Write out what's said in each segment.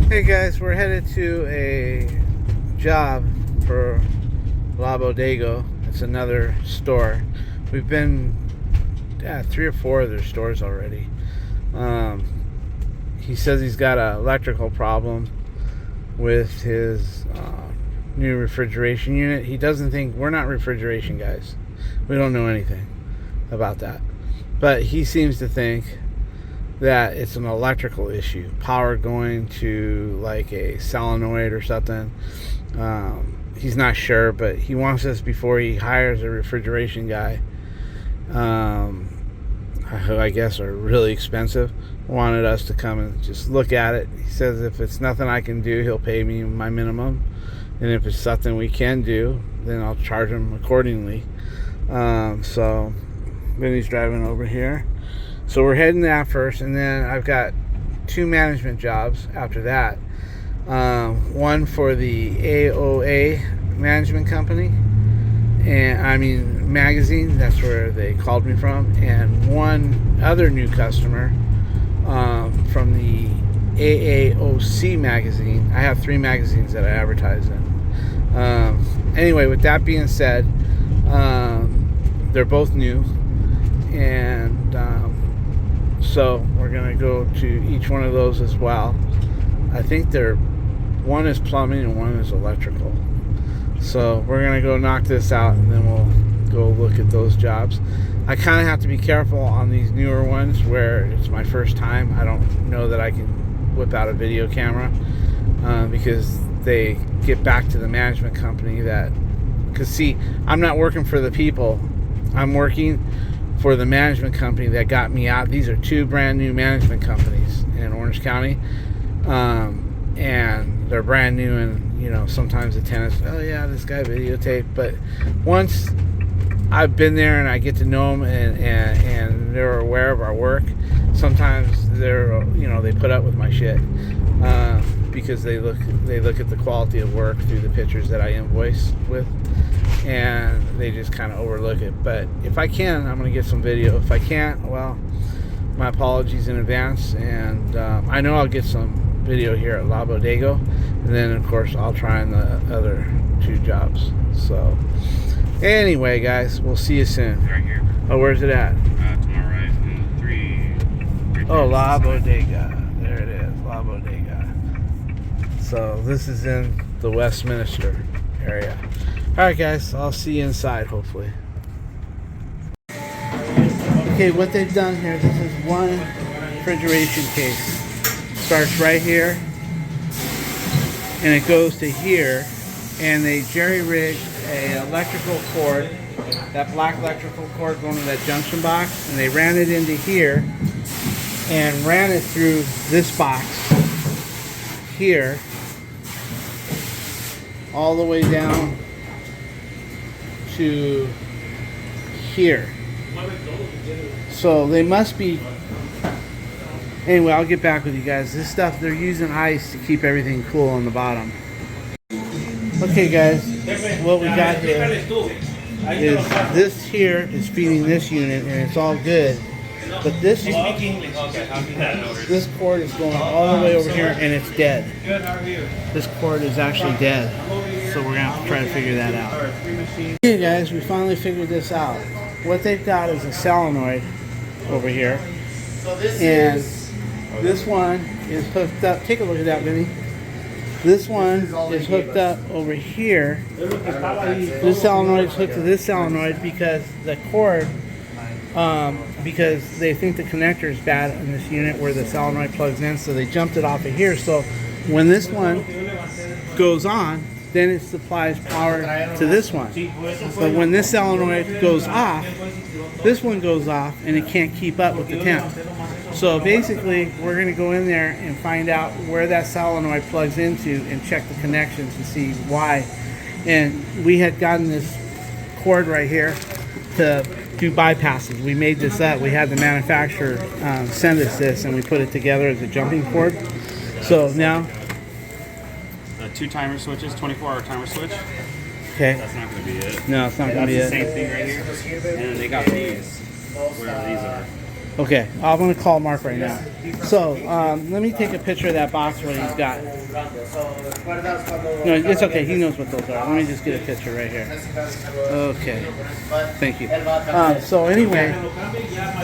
Hey guys, we're headed to a job for La Bodega. It's another store. We've been at 3 or 4 of their stores already. He says he's got an electrical problem with his new refrigeration unit. He doesn't think, we're not refrigeration guys. We don't know anything about that. But he seems to think that it's an electrical issue, power going to like a solenoid or something. He's not sure, but he wants us, before he hires a refrigeration guy, who I guess are really expensive, wanted us to come and just look at it. He says if it's nothing I can do, he'll pay me my minimum, and if it's something we can do, then I'll charge him accordingly. So then he's driving over here. So we're heading that first, and then I've got 2 management jobs after that. One for the AOA management company, and I mean magazine, that's where they called me from, and one other new customer from the AAOC magazine. I have 3 magazines that I advertise in. Anyway, with that being said, they're both new, and so we're gonna go to each one of those as well. I think one is plumbing and one is electrical. So we're gonna go knock this out, and then we'll go look at those jobs. I kind of have to be careful on these newer ones where it's my first time. I don't know that I can whip out a video camera because they get back to the management company because see, I'm not working for the people. I'm working for the management company that got me out. These are 2 brand new management companies in Orange County, and they're brand new, and sometimes the tenants, oh yeah, this guy videotaped. But once I've been there and I get to know them, and they're aware of our work, sometimes they put up with my shit because they look at the quality of work through the pictures that I invoice with, and they just kind of overlook it. But if I can, I'm going to get some video. If I can't, well, my apologies in advance, and I know I'll get some video here at La Bodega, and then of course I'll try on the other 2 jobs. So anyway guys, we'll see you soon. Right here. Oh, where's it at? To my right, in 3. Oh, La Bodega. There it is, La Bodega. So this is in the Westminster area. Alright guys, I'll see you inside hopefully. Okay, what they've done here, this is one refrigeration case. Starts right here, and it goes to here, and they jerry-rigged a electrical cord, that black electrical cord going to that junction box, and they ran it into here, and ran it through this box here, all the way down to here. So they must be, anyway, I'll get back with you guys. This stuff, they're using ice to keep everything cool on the bottom. Okay guys, what we got here is this here is feeding this unit, and it's all good. But this cord is going all the way over here, and it's dead. This cord is actually dead. So we're going to have to try to figure that out. Okay guys, we finally figured this out. What they've got is a solenoid over here. And this one is hooked up. Take a look at that, Vinny. This one is hooked up over here. This solenoid is hooked to this solenoid because the cord, because they think the connector is bad in this unit where the solenoid plugs in, so they jumped it off of here. So when this one goes on, then it supplies power to this one. But when this solenoid goes off, this one goes off, and it can't keep up with the temp. So basically, we're going to go in there and find out where that solenoid plugs into and check the connections and see why. And we had gotten this cord right here to do bypasses. We made this up. We had the manufacturer send us this, and we put it together as a jumping cord. So now, 2 timer switches, 24-hour timer switch. okay. That's not going to be it. No, it's not going to be it. That's the same thing right here. And then they got these, wherever these are. Okay, I'm gonna call Mark right now. So let me take a picture of that box what he's got. No, it's okay. He knows what those are. Let me just get a picture right here. Okay, thank you. So anyway,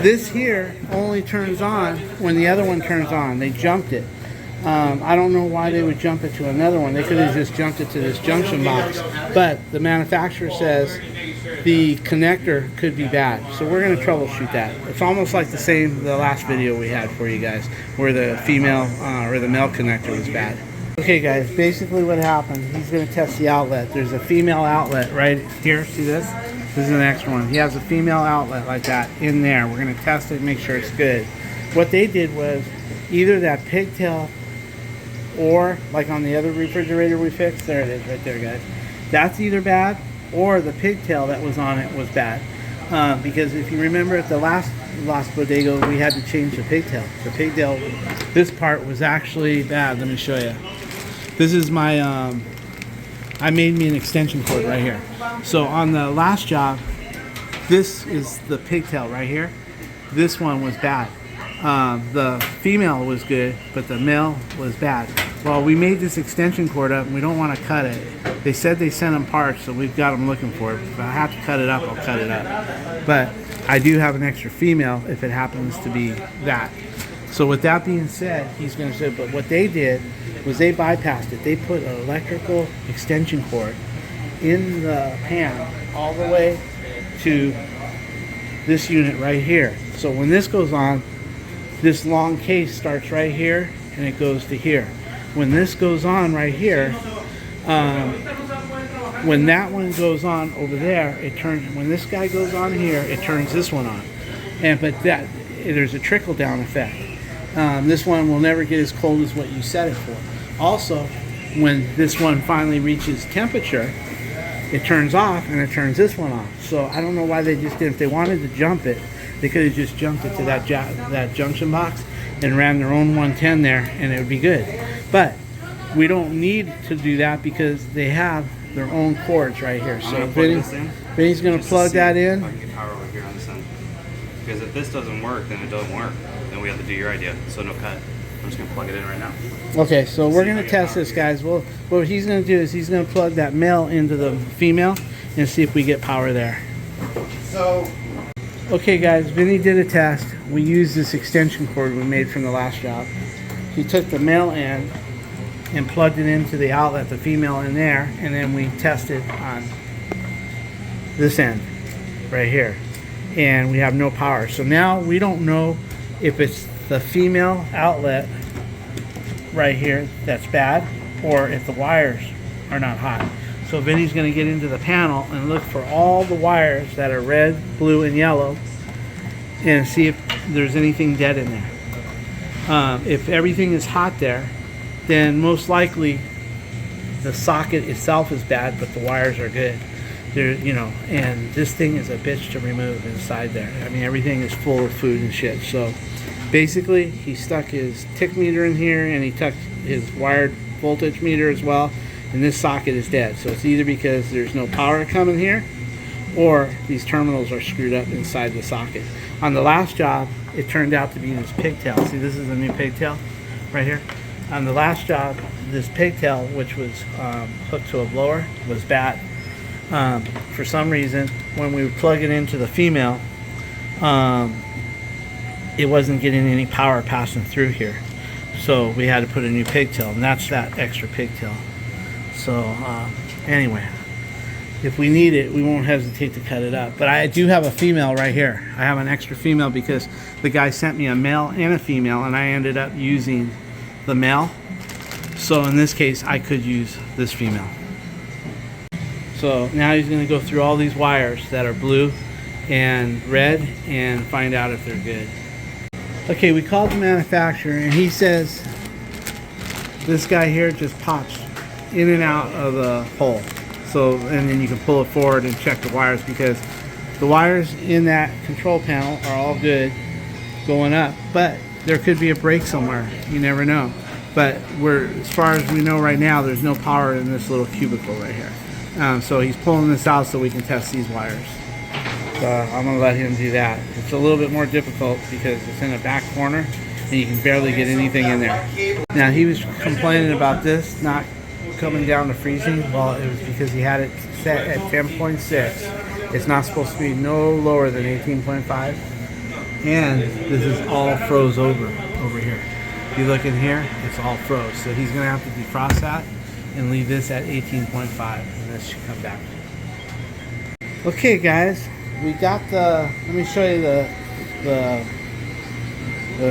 this here only turns on when the other one turns on. They jumped it. I don't know why they would jump it to another one. They could have just jumped it to this junction box. But the manufacturer says the connector could be bad. So we're going to troubleshoot that. It's almost like the last video we had for you guys, where the female or the male connector was bad. Okay guys, basically what happened, he's going to test the outlet. There's a female outlet right here. See this? This is the next one. He has a female outlet like that in there. We're going to test it and make sure it's good. What they did was either that pigtail, or like on the other refrigerator we fixed, there it is right there guys, that's either bad or the pigtail that was on it was bad, because if you remember at the last bodega we had to change the pigtail. This part was actually bad. Let me show you. This is my I made me an extension cord right here. So on the last job, this is the pigtail right here. This one was bad. The female was good, but the male was bad. Well, we made this extension cord up and we don't want to cut it. They said they sent them parts, so we've got them looking for it. If I have to cut it up, I'll cut it up. But I do have an extra female if it happens to be that. So with that being said, he's going to say, but what they did was they bypassed it. They put an electrical extension cord in the pan all the way to this unit right here. So when this goes on, this long case starts right here and it goes to here. When this goes on right here, when that one goes on over there, it turns. When this guy goes on here, it turns this one on. But there's a trickle down effect. This one will never get as cold as what you set it for. Also, when this one finally reaches temperature, it turns off and it turns this one off. So I don't know why they just didn't. If they wanted to jump it, they could have just jumped it to that junction box and ran their own 110 there, and it would be good. But we don't need to do that because they have their own cords right here. So Vinny's going to plug that in. I can get power over here on this end. Because if this doesn't work, then it doesn't work. Then we have to do your idea. So no cut. I'm just going to plug it in right now. Okay, so we're going to test this, guys. Well, what he's going to do is he's going to plug that male into the female and see if we get power there. Okay guys, Vinny did a test. We used this extension cord we made from the last job. He took the male end and plugged it into the outlet, the female in there, and then we tested on this end right here. And we have no power. So now we don't know if it's the female outlet right here that's bad or if the wires are not hot. So Vinny's going to get into the panel and look for all the wires that are red, blue, and yellow and see if there's anything dead in there. If everything is hot there, then most likely the socket itself is bad, but the wires are good. And this thing is a bitch to remove inside there. I mean, everything is full of food and shit. So basically, he stuck his tick meter in here and he tucked his wired voltage meter as well. And this socket is dead. So it's either because there's no power coming here or these terminals are screwed up inside the socket. On the last job, it turned out to be this pigtail. See, this is a new pigtail right here. On the last job, this pigtail, which was hooked to a blower, was bad. For some reason, when we would plug it into the female, it wasn't getting any power passing through here. So we had to put a new pigtail, and that's that extra pigtail. So anyway, if we need it, we won't hesitate to cut it up. But I do have a female right here. I have an extra female because the guy sent me a male and a female, and I ended up using the male. So in this case, I could use this female. So now he's going to go through all these wires that are blue and red and find out if they're good. Okay, we called the manufacturer and he says this guy here just pops in and out of the hole. So, and then you can pull it forward and check the wires, because the wires in that control panel are all good going up, but there could be a break somewhere. You never know. But as far as we know right now, there's no power in this little cubicle right here. So he's pulling this out so we can test these wires. So I'm gonna let him do that. It's a little bit more difficult because it's in a back corner and you can barely get anything in there. Now he was complaining about this not coming down to freezing. Well, it was because he had it set at 10.6. It's not supposed to be no lower than 18.5. And this is all froze over here. If you look in here, it's all froze. So he's gonna have to defrost that and leave this at 18.5, and this should come back. Okay guys, we got let me show you the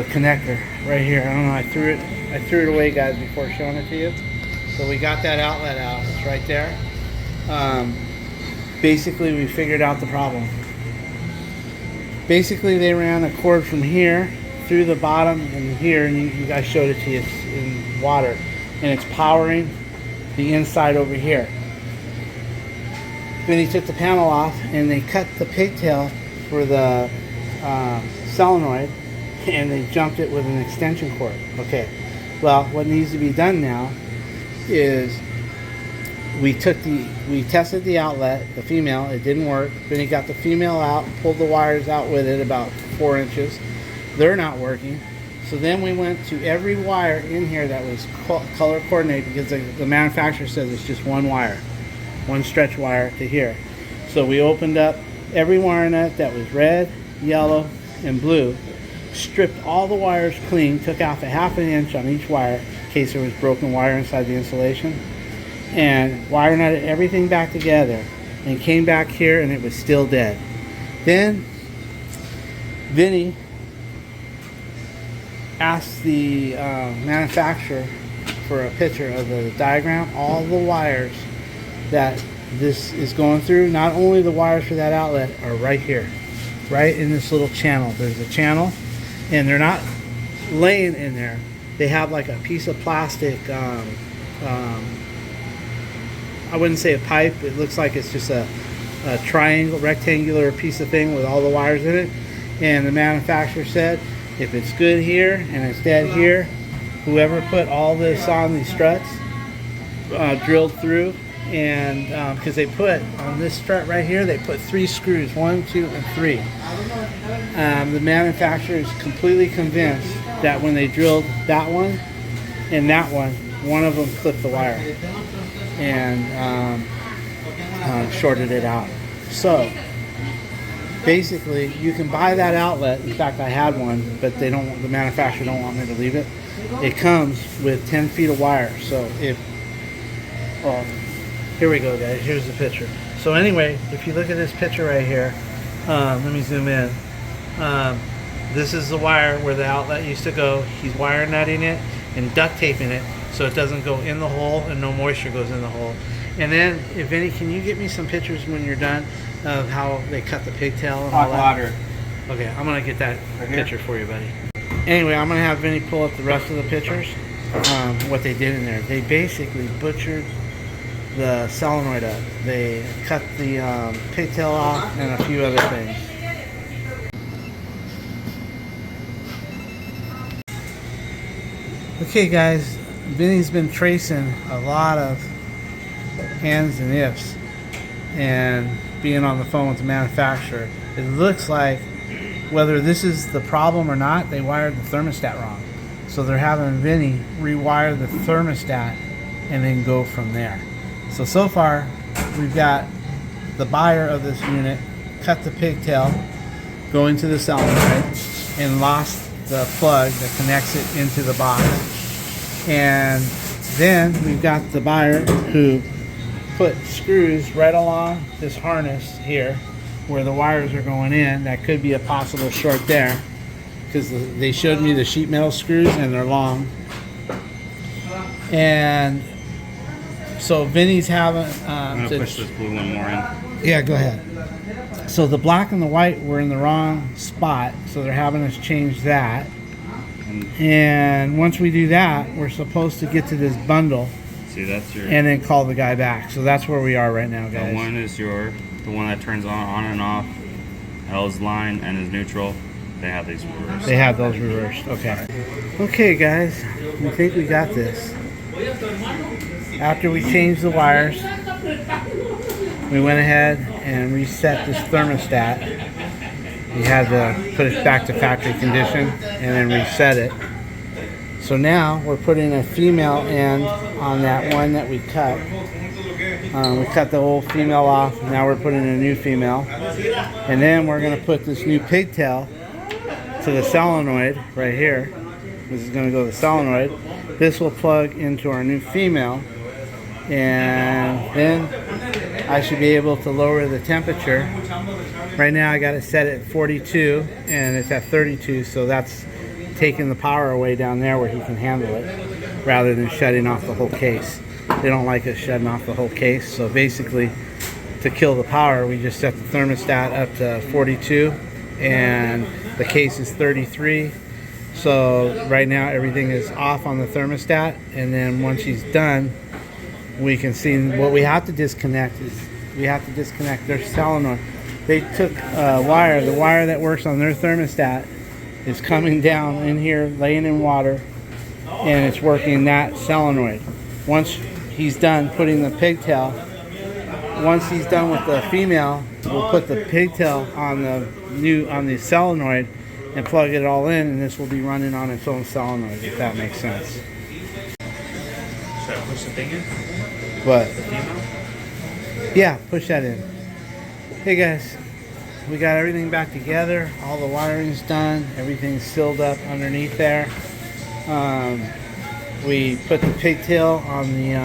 connector right here. I don't know, I threw it away guys before showing it to you. So we got that outlet out, it's right there. Basically we figured out the problem. Basically they ran a cord from here through the bottom and here, and you guys showed it to you, it's in water, and it's powering the inside over here. Then he took the panel off and they cut the pigtail for the solenoid, and they jumped it with an extension cord. Okay, well what needs to be done now is we tested the outlet, the female, it didn't work. Then he got the female out, pulled the wires out with it about 4 inches. They're not working. So then we went to every wire in here that was color coordinated, because the manufacturer says it's just one wire, one stretch wire to here. So we opened up every wire nut that was red, yellow, and blue, stripped all the wires clean, took off a 1/2 inch on each wire in case there was broken wire inside the insulation, and wire nutted everything back together, and came back here and it was still dead. Then Vinny asked the manufacturer for a picture of the diagram, all the wires that this is going through. Not only the wires for that outlet are right here, right in this little channel. There's a channel, and they're not laying in there. They have like a piece of plastic, I wouldn't say a pipe, it looks like it's just a triangle, rectangular piece of thing with all the wires in it. And the manufacturer said, if it's good here and it's dead here, whoever put all this on these struts drilled through, and because they put on this strut right here, they put 3 screws, 1, 2, and 3. The manufacturer is completely convinced that when they drilled that one and that one of them clipped the wire and shorted it out. So basically, you can buy that outlet. In fact, I had one, but the manufacturer don't want me to leave it. It comes with 10 feet of wire. So here we go, guys. Here's the picture. So anyway, if you look at this picture right here, let me zoom in. This is the wire where the outlet used to go. He's wire nutting it and duct taping it so it doesn't go in the hole and no moisture goes in the hole. And then, if Vinny, can you get me some pictures when you're done of how they cut the pigtail and all that? Water. Okay, I'm gonna get that right picture for you, buddy. Anyway, I'm gonna have Vinny pull up the rest of the pictures. What they did in there, they basically butchered the solenoid up. They cut the pigtail off and a few other things. Okay, guys, Vinny's been tracing a lot of ands and ifs and being on the phone with the manufacturer. It looks like, whether this is the problem or not, they wired the thermostat wrong. So they're having Vinny rewire the thermostat and then go from there. So far, we've got the buyer of this unit cut the pigtail going to the solenoid and lost the plug that connects it into the box. And then we've got the buyer who put screws right along this harness here where the wires are going in. That could be a possible short there, because they showed me the sheet metal screws and they're long. And so Vinny's having I'm gonna push this blue one more in. Yeah, go ahead. So the black and the white were in the wrong spot, so they're having us change that. And once we do that, we're supposed to get to this bundle. See, that's your. And then call the guy back. So that's where we are right now, guys. The one is the one that turns on and off. L's line and is neutral. They have these reversed. They have those reversed. Okay. Okay, guys. We think we got this. After we changed the wires, we went ahead and reset this thermostat. He had to put it back to factory condition and then reset it. So now we're putting a female end on that one that we cut. We cut the old female off. Now we're putting a new female. And then we're going to put this new pigtail to the solenoid right here. This is going to go to the solenoid. This will plug into our new female. And then I should be able to lower the temperature. Right now I got it set at 42 and it's at 32, so that's taking the power away down there where he can handle it rather than shutting off the whole case. They don't like us shutting off the whole case, so basically to kill the power we just set the thermostat up to 42 and the case is 33. So right now everything is off on the thermostat, and then once he's done we can see what we have to disconnect is we have to disconnect their solenoid. They took wire, the wire that works on their thermostat is coming down in here, laying in water, and it's working that solenoid. Once he's done putting the pigtail, once he's done with the female, we'll put the pigtail on the solenoid and plug it all in, and this will be running on its own solenoid, if that makes sense. Should I push the thing in? What? The female? Yeah, push that in. Hey guys, we got everything back together. All the wiring's done. Everything's sealed up underneath there. We put the pigtail on the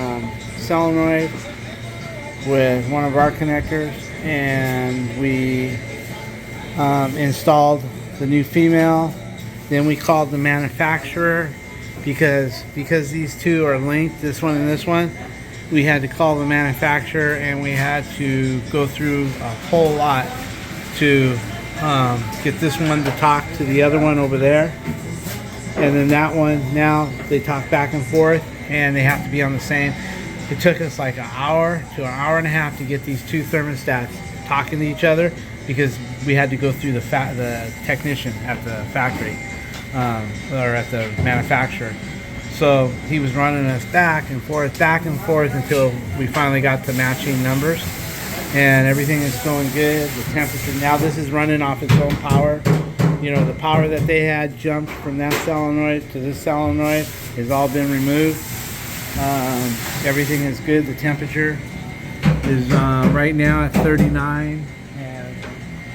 solenoid with one of our connectors, and we installed the new female. Then we called the manufacturer because these two are linked, this one and this one. We had to call the manufacturer, and we had to go through a whole lot to get this one to talk to the other one over there, and then that one, now they talk back and forth and they have to be on the same. It took us like an hour to an hour and a half to get these two thermostats talking to each other because we had to go through the technician at the factory or at the manufacturer. So he was running us back and forth until we finally got to matching numbers, and everything is going good. The temperature, now this is running off its own power. You know, the power that they had jumped from that solenoid to this solenoid has all been removed. Everything is good. The temperature is right now at 39, and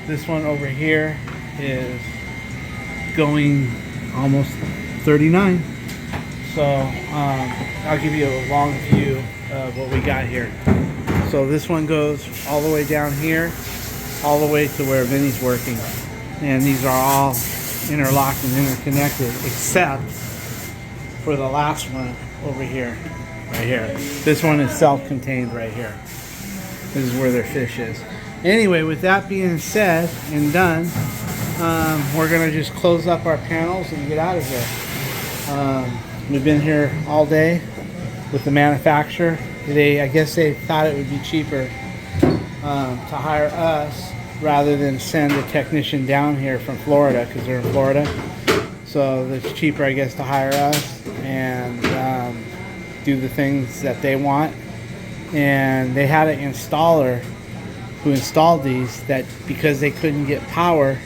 this one over here is going almost 39. So I'll give you a long view of what we got here. So this one goes all the way down here, all the way to where Vinny's working. And these are all interlocked and interconnected, except for the last one over here, right here. This one is self-contained right here. This is where their fish is. Anyway, with that being said and done, we're gonna just close up our panels and get out of here. We've been here all day with the manufacturer. I guess they thought it would be cheaper to hire us rather than send a technician down here from Florida, because they're in Florida. So it's cheaper, I guess, to hire us and do the things that they want. And they had an installer who installed these, that because they couldn't get power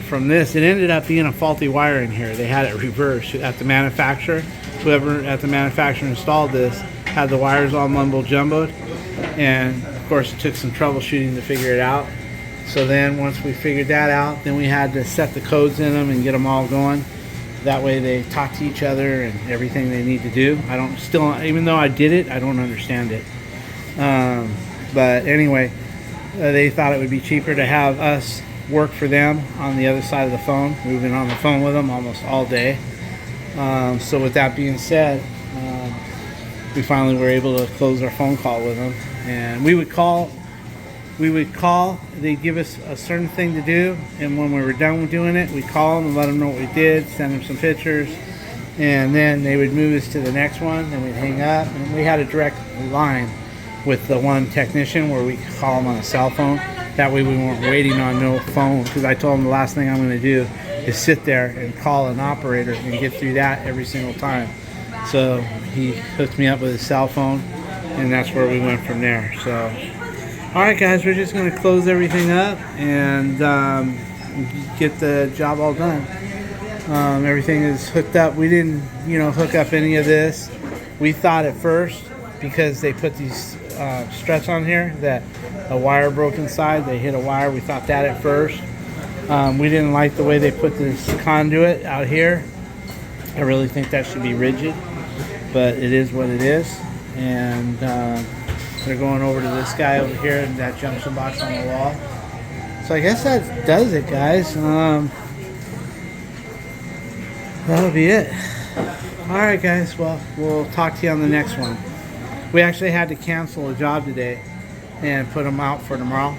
from this, it ended up being a faulty wire in here. They had it reversed at the manufacturer. Whoever at the manufacturer installed this had the wires all mumbo jumboed, and of course it took some troubleshooting to figure it out. So then once we figured that out, then we had to set the codes in them and get them all going. That way they talk to each other and everything they need to do. Even though I did it, I don't understand it. But anyway, they thought it would be cheaper to have us work for them on the other side of the phone. We've been on the phone with them almost all day. So with that being said, we finally were able to close our phone call with them. And we would call, they'd give us a certain thing to do, and when we were done with doing it, we'd call them and let them know what we did, send them some pictures, and then they would move us to the next one, and we'd hang up. And we had a direct line with the one technician where we could call them on a cell phone. That way we weren't waiting on no phone, because I told him the last thing I'm going to do is sit there and call an operator and get through that every single time. So he hooked me up with his cell phone, and that's where we went from there. So alright guys, we're just going to close everything up, and and get the job all done. Everything is hooked up. We didn't, hook up any of this. We thought at first, because they put these struts on here, that a wire broke inside. They hit a wire. We thought that at first. We didn't like the way they put this conduit out here. I really think that should be rigid, but it is what it is. And they're going over to this guy over here and that junction box on the wall. So I guess that does it, guys. That'll be it. Alright, guys. Well, we'll talk to you on the next one. We actually had to cancel a job today and put them out for tomorrow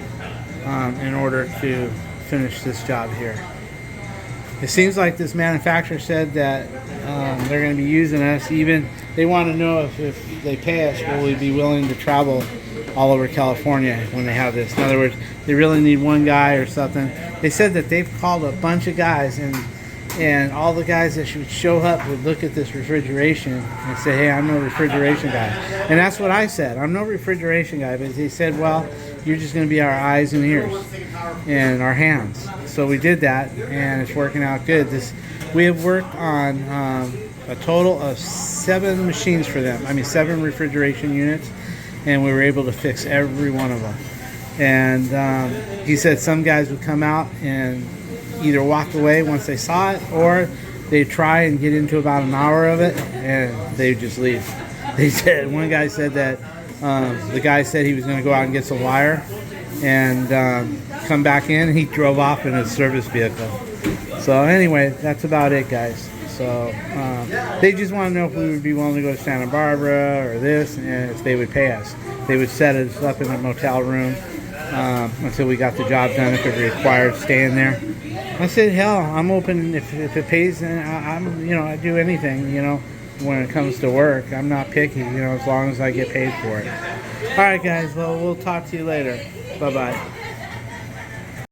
in order to finish this job here. It seems like this manufacturer said that they're going to be using us. Even they want to know if they pay us, will we be willing to travel all over California when they have this. In other words, they really need one guy or something. They said that they've called a bunch of guys, and all the guys that should show up would look at this refrigeration and say, hey, I'm no refrigeration guy. And that's what I said. I'm no refrigeration guy. But they said, well, you're just going to be our eyes and ears and our hands. So we did that, and it's working out good. We have worked on a total of 7 machines for them. 7 refrigeration units, and we were able to fix every one of them. And he said some guys would come out and either walk away once they saw it, or they try and get into about an hour of it and they just leave. They said, one guy said that the guy said he was going to go out and get some wire and come back in, and he drove off in his service vehicle. So anyway, that's about it, guys. So they just want to know if we would be willing to go to Santa Barbara or this, and if they would pay us. They would set us up in a motel room until we got the job done, if it required staying there. I said, hell, I'm open if it pays. I do anything, when it comes to work. I'm not picky, as long as I get paid for it. All right, guys. Well, we'll talk to you later. Bye-bye.